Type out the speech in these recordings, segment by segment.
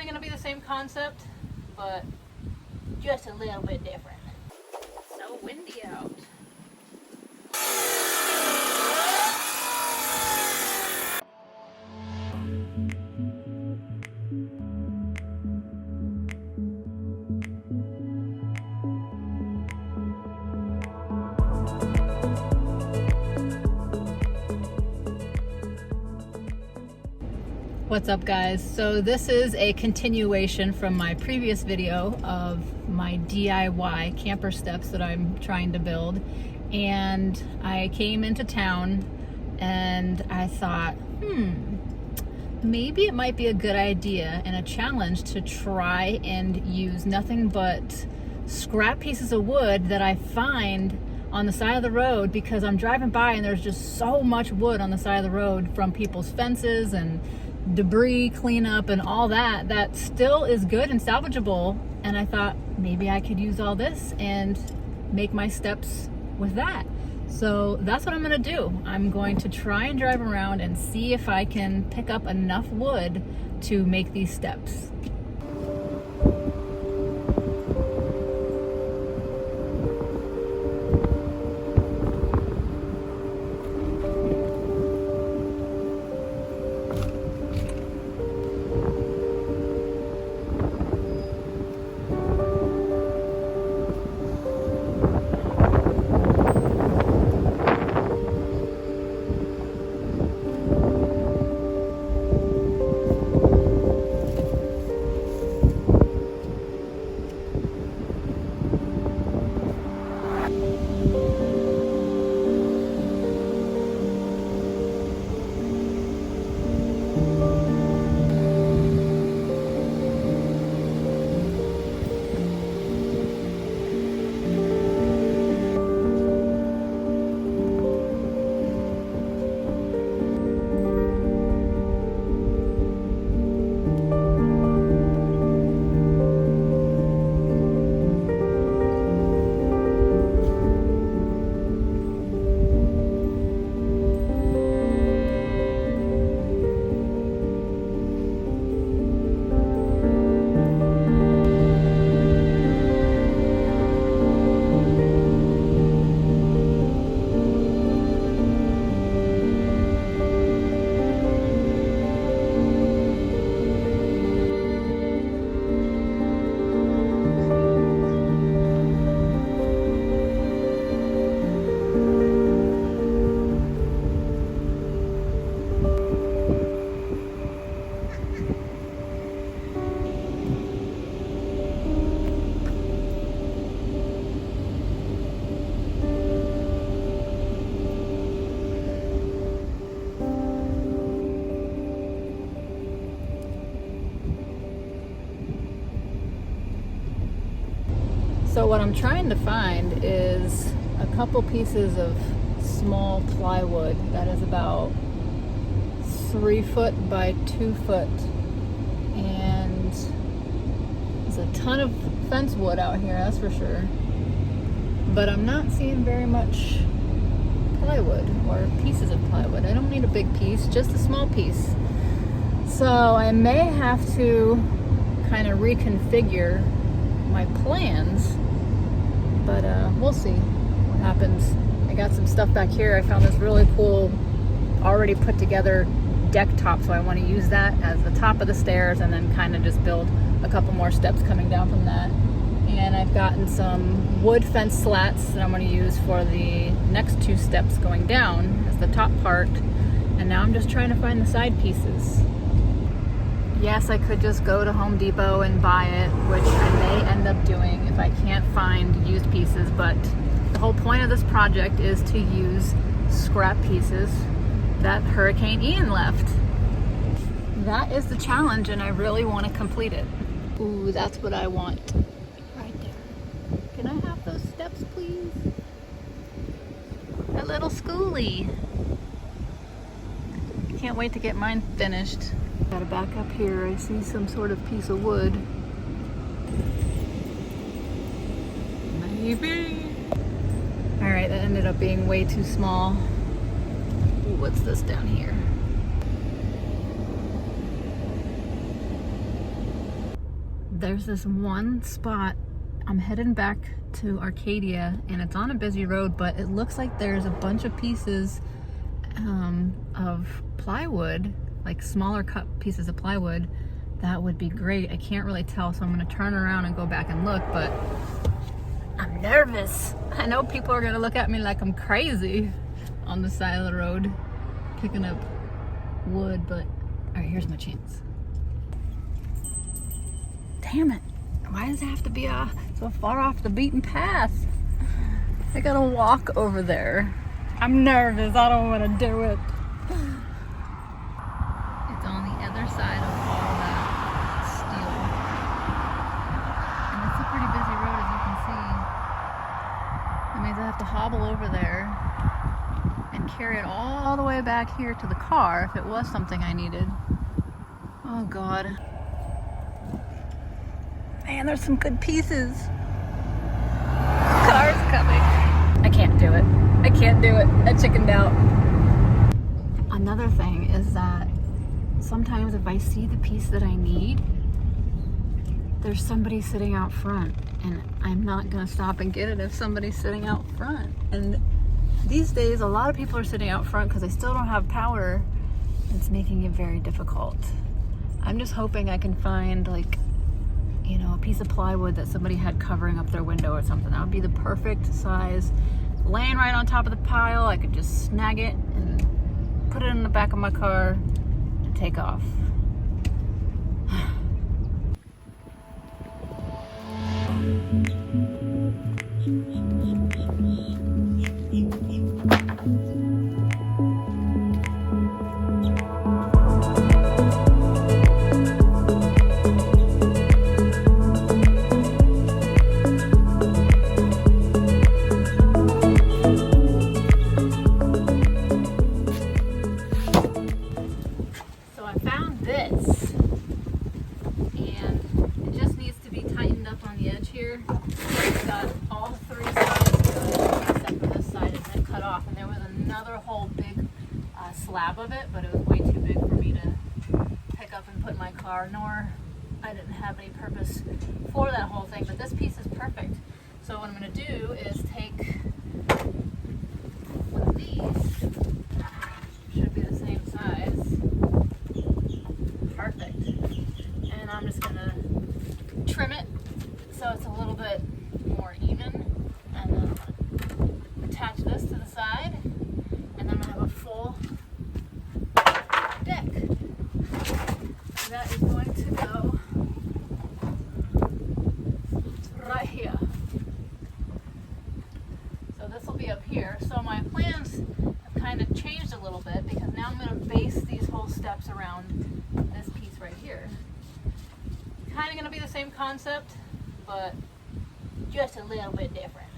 going to be the same concept, but just a little bit different. It's so windy out. What's up, guys? So this is a continuation from my previous video of my DIY camper steps that I'm trying to build, and I came into town and I thought, maybe it might be a good idea and a challenge to try and use nothing but scrap pieces of wood that I find on the side of the road, because I'm driving by and there's just so much wood on the side of the road from people's fences and debris cleanup and all that, that still is good and salvageable. And I thought maybe I could use all this and make my steps with that. So that's what I'm gonna do. I'm going to try and drive around and see if I can pick up enough wood to make these steps. So what I'm trying to find is a couple pieces of small plywood that is about 3 foot by 2 foot, and there's a ton of fence wood out here, that's for sure, but I'm not seeing very much plywood or pieces of plywood. I don't need a big piece, just a small piece. So I may have to kind of reconfigure my plans, but we'll see what happens. I got some stuff back here. I found this really cool already put together deck top, so I want to use that as the top of the stairs and then kind of just build a couple more steps coming down from that. And I've gotten some wood fence slats that I'm going to use for the next 2 steps going down as the top part, and now I'm just trying to find the side pieces. Yes, I could just go to Home Depot and buy it, which I may end up doing if I can't find used pieces, but the whole point of this project is to use scrap pieces that Hurricane Ian left. That is the challenge, and I really want to complete it. Ooh, that's what I want. Right there. Can I have those steps, please? A little schoolie. Can't wait to get mine finished. Gotta back up here. I see some sort of piece of wood. Maybe. Alright, that ended up being way too small. Ooh, what's this down here? there's this one spot. I'm heading back to Arcadia, and it's on a busy road, but it looks like there's a bunch of pieces of plywood, like smaller cut pieces of plywood. That would be great. I can't really tell, so I'm gonna turn around and go back and look, but I'm nervous. I know people are gonna look at me like I'm crazy on the side of the road picking up wood, but all right, here's my chance. Damn it. Why does it have to be so far off the beaten path? I gotta walk over there. I'm nervous. I don't want to do it. It's on the other side of all that steel. And it's a pretty busy road, as you can see. That means I have to hobble over there and carry it all the way back here to the car if it was something I needed. Oh God. Man, there's some good pieces. Car's coming. I can't do it. I can't do it. I chickened out. Another thing is that sometimes if I see the piece that I need, there's somebody sitting out front, and I'm not gonna stop and get it if somebody's sitting out front. And these days, a lot of people are sitting out front because they still don't have power. It's making it very difficult. I'm just hoping I can find, like, you know, a piece of plywood that somebody had covering up their window or something. That would be the perfect size. Laying right on top of the pile, I could just snag it and put it in the back of my car and take off. Slab of it, but it was way too big for me to pick up and put in my car, nor I didn't have any purpose for that whole thing, but this piece is perfect. So what I'm going to do is take one of these, should be the same size, perfect, and I'm just going to trim it so it's a little bit more even, and then I'm going to attach this to the side, and then I'm going to have a full deck. That is going to go right here. So this will be up here. So my plans have kind of changed a little bit because now I'm going to base these whole steps around this piece right here. Kind of going to be the same concept, but just a little bit different.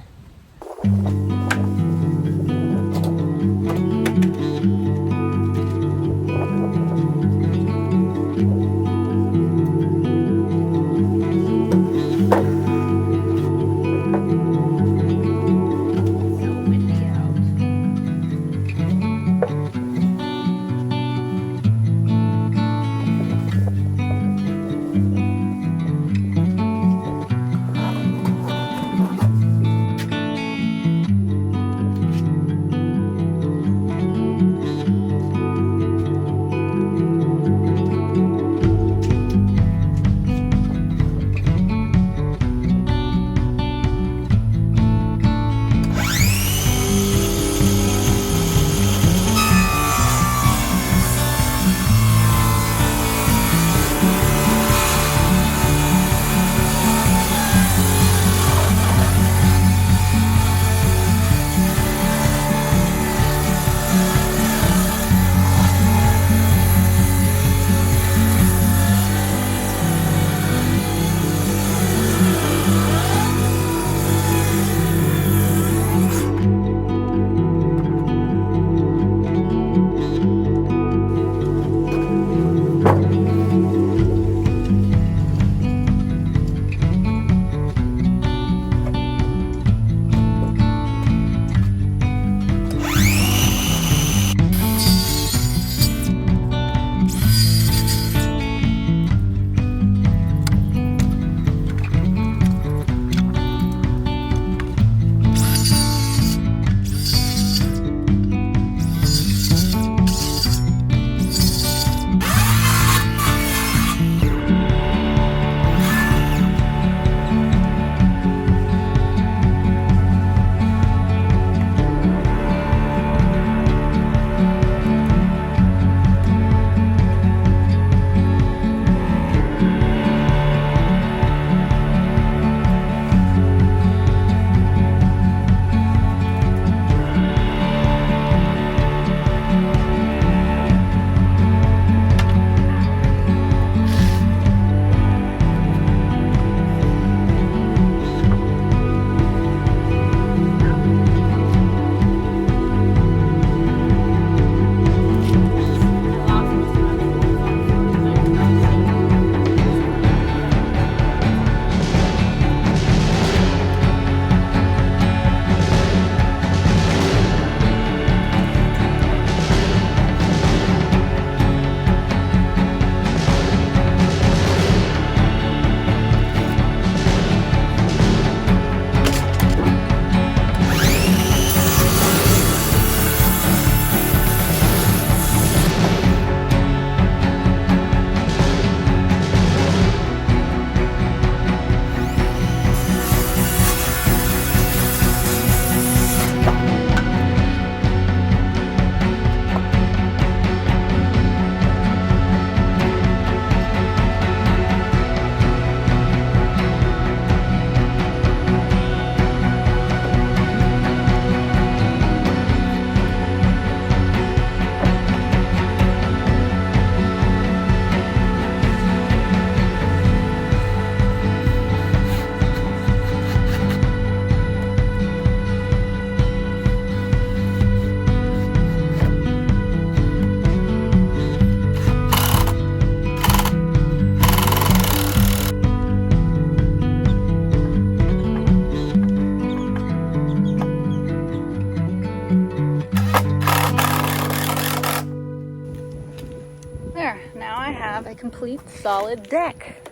complete solid deck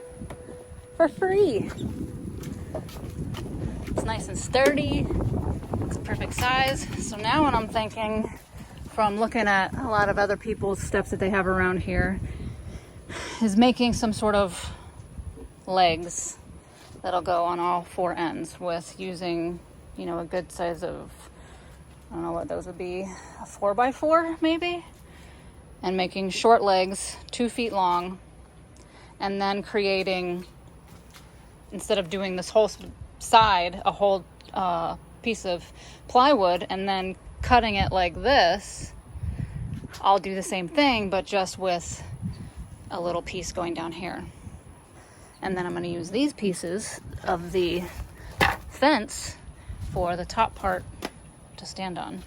for free. It's nice and sturdy. It's perfect size. So now what I'm thinking, from looking at a lot of other people's steps that they have around here, is making some sort of legs that'll go on all four ends with using, you know, a good size of, I don't know what those would be, a 4x4 maybe, and making short legs 2 feet long, and then creating, instead of doing this whole side, a whole piece of plywood and then cutting it like this, I'll do the same thing, but just with a little piece going down here. And then I'm going to use these pieces of the fence for the top part to stand on.